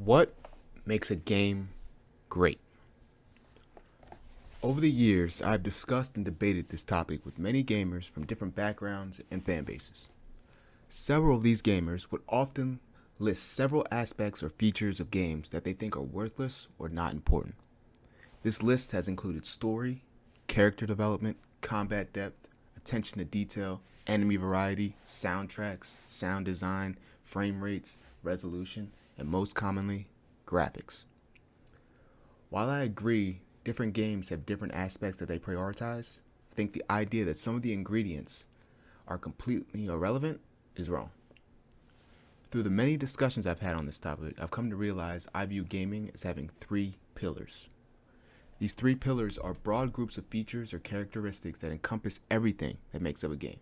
What makes a game great? Over the years, I've discussed and debated this topic with many gamers from different backgrounds and fan bases. Several of these gamers would often list several aspects or features of games that they think are worthless or not important. This list has included story, character development, combat depth, attention to detail, enemy variety, soundtracks, sound design, frame rates, resolution, and most commonly, graphics. While I agree different games have different aspects that they prioritize, I think the idea that some of the ingredients are completely irrelevant is wrong. Through the many discussions I've had on this topic, I've come to realize I view gaming as having three pillars. These three pillars are broad groups of features or characteristics that encompass everything that makes up a game.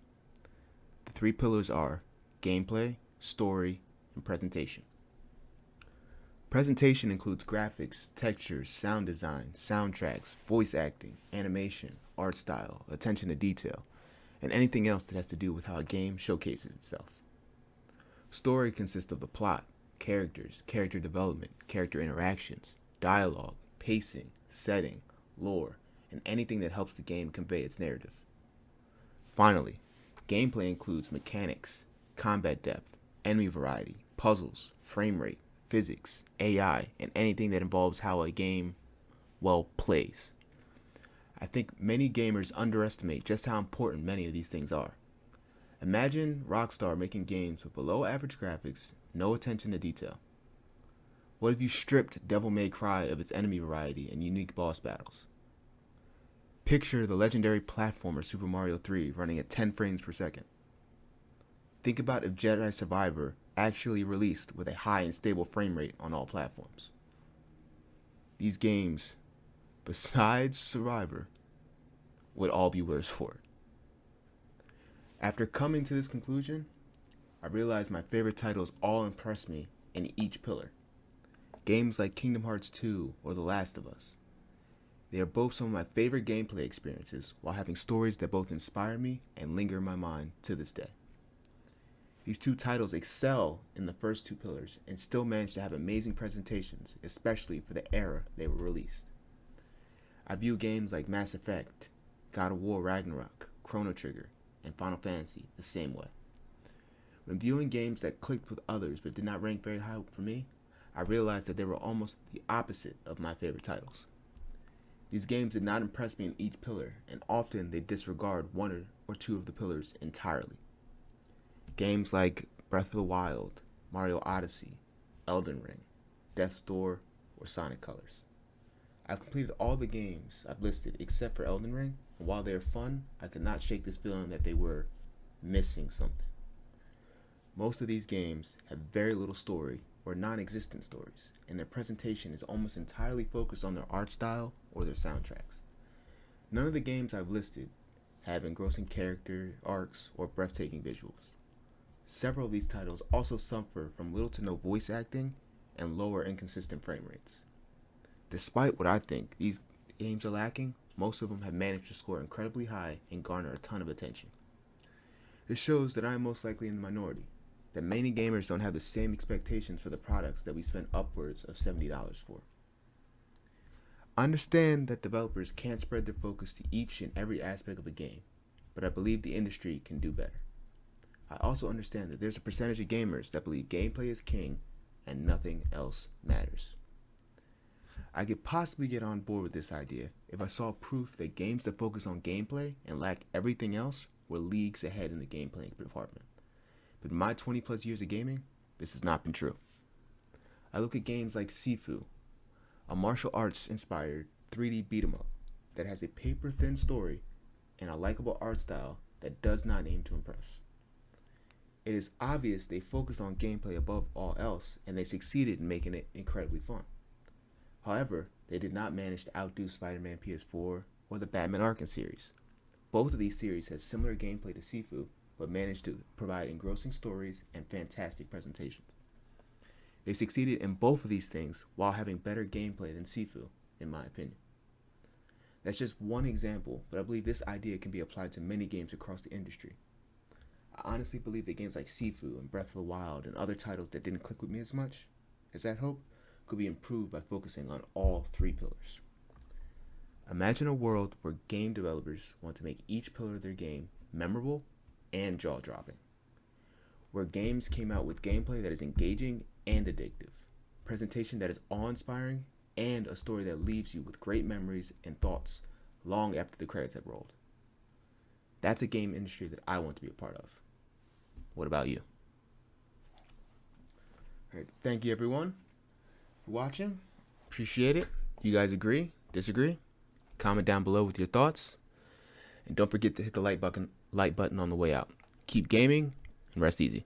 The three pillars are gameplay, story, and presentation. Presentation includes graphics, textures, sound design, soundtracks, voice acting, animation, art style, attention to detail, and anything else that has to do with how a game showcases itself. Story consists of the plot, characters, character development, character interactions, dialogue, pacing, setting, lore, and anything that helps the game convey its narrative. Finally, gameplay includes mechanics, combat depth, enemy variety, puzzles, frame rate, physics, AI, and anything that involves how a game, plays. I think many gamers underestimate just how important many of these things are. Imagine Rockstar making games with below average graphics, no attention to detail. What if you stripped Devil May Cry of its enemy variety and unique boss battles? Picture the legendary platformer Super Mario 3 running at 10 frames per second. Think about if Jedi Survivor actually released with a high and stable frame rate on all platforms. These games, besides Survivor, would all be worse for it. After coming to this conclusion, I realized my favorite titles all impressed me in each pillar. Games like Kingdom Hearts 2 or The Last of Us. They are both some of my favorite gameplay experiences while having stories that both inspire me and linger in my mind to this day. These two titles excel in the first two pillars and still manage to have amazing presentations, especially for the era they were released. I view games like Mass Effect, God of War Ragnarok, Chrono Trigger, and Final Fantasy the same way. When viewing games that clicked with others but did not rank very high for me, I realized that they were almost the opposite of my favorite titles. These games did not impress me in each pillar, and often they disregard one or two of the pillars entirely. Games like Breath of the Wild, Mario Odyssey, Elden Ring, Death's Door, or Sonic Colors. I've completed all the games I've listed except for Elden Ring, and while they are fun, I could not shake this feeling that they were missing something. Most of these games have very little story or non-existent stories, and their presentation is almost entirely focused on their art style or their soundtracks. None of the games I've listed have engrossing character arcs or breathtaking visuals. Several of these titles also suffer from little to no voice acting and lower inconsistent frame rates. Despite what I think these games are lacking, most of them have managed to score incredibly high and garner a ton of attention. This shows that I am most likely in the minority, that many gamers don't have the same expectations for the products that we spend upwards of $70 for. I understand that developers can't spread their focus to each and every aspect of a game, but I believe the industry can do better. I also understand that there's a percentage of gamers that believe gameplay is king and nothing else matters. I could possibly get on board with this idea if I saw proof that games that focus on gameplay and lack everything else were leagues ahead in the gameplay department. But in my 20 plus years of gaming, this has not been true. I look at games like Sifu, a martial arts inspired 3D beat 'em up that has a paper thin story and a likable art style that does not aim to impress. It is obvious they focused on gameplay above all else, and they succeeded in making it incredibly fun. However, they did not manage to outdo Spider-Man PS4 or the Batman Arkham series. Both of these series have similar gameplay to Sifu, but managed to provide engrossing stories and fantastic presentations. They succeeded in both of these things while having better gameplay than Sifu, in my opinion. That's just one example, but I believe this idea can be applied to many games across the industry. I honestly believe that games like Sifu and Breath of the Wild and other titles that didn't click with me as much as that hope could be improved by focusing on all three pillars. Imagine a world where game developers want to make each pillar of their game memorable and jaw-dropping. Where games came out with gameplay that is engaging and addictive, presentation that is awe-inspiring, and a story that leaves you with great memories and thoughts long after the credits have rolled. That's a game industry that I want to be a part of. What about you? All right, thank you everyone for watching. Appreciate it. You guys agree? Disagree? Comment down below with your thoughts. And don't forget to hit the like button on the way out. Keep gaming and rest easy.